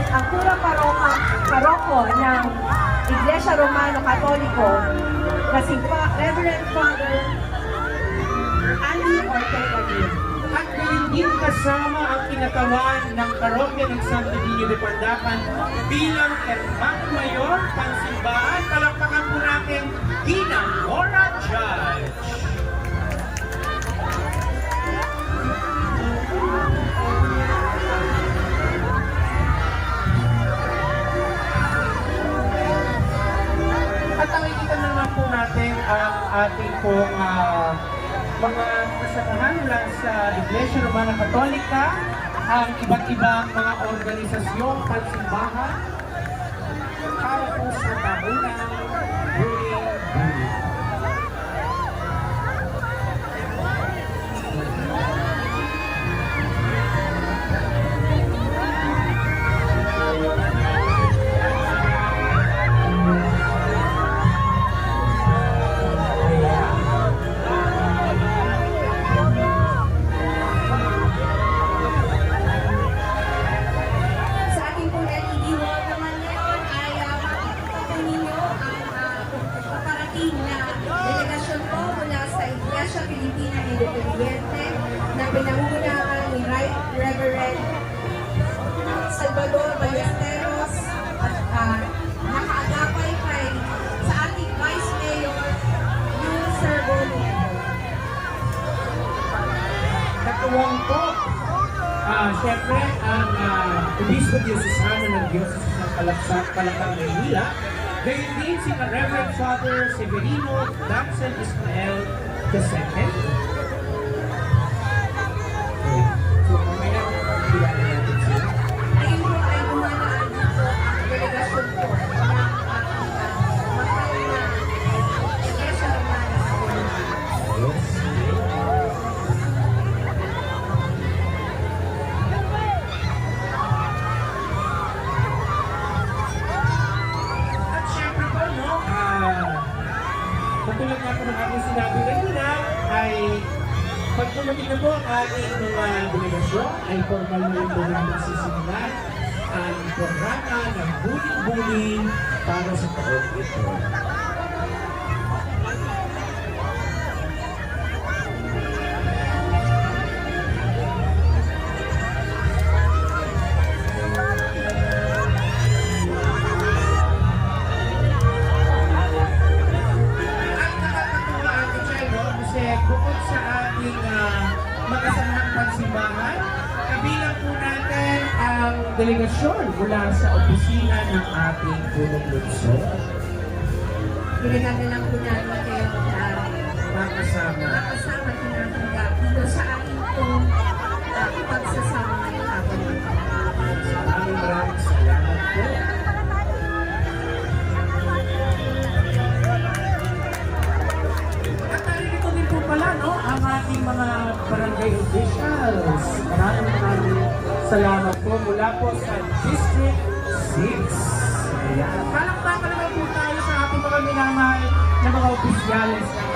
ang cura paroko ng Iglesia Romano Katoliko na si Reverend Father Andy Ortega Lim. At din kasama ang kinatawan ng parokya ng Santo Niño de Pandacan bilang Hermano Mayor Pansimbahan. Palakpakan po natin Ginang Nora Judge. At nakikita naman po natin ang ating pong mga kasamahan mula sa Iglesia Romana Katolika, ang iba't ibang mga organisasyong pansimbahan para po sa tahunang Buling-Buling. Sa ating pong LED wall naman ngayon ay makikita po ninyo ang paparating na delegasyon po mula sa Iglesia Pilipina Independiente na pinangungunahan ni Right Reverend Salvador Ballesteros at nakaagapay kay sa ating Vice Mayor yung Sir Bonnie. Katuwang po, siyempre, ang Obispo Diocesano ng Diocese ng Calakang, Maynila, gayon din si Reverend Father Severino Danzel Ismael II. So, mamaya, kilala natin sila. Ngayon po ay dumadaan dito ang delegasyon po ng mahal na Iglesia Romana Katolika. Yes. At syempre po, no, katulad nga po ng aking sinabi kanina, ay pagpulutin na po ang ating mga delegasyon, ay formal na rin po namin sisimulan ang programa ng Buling-Buling para sa taon ito. At nakakatuwa ang Chino kasi bukod sa ating makasamang pansimbahan, kabilang po natin ang delegasyon mula sa opisina ng ating punong lungsod. Pinaganda lang po namin kayo na Makasama. makasama tinatanggap dito sa ating pong pagsasama ngayong hapon. Maraming salamat po. At narito din po pala, no, ang ating mga barangay officials. Maraming salamat po mula po sa District 6. Ayan. Palakpakan naman po tayo sa ating mga minamahal na mga opisyalis ng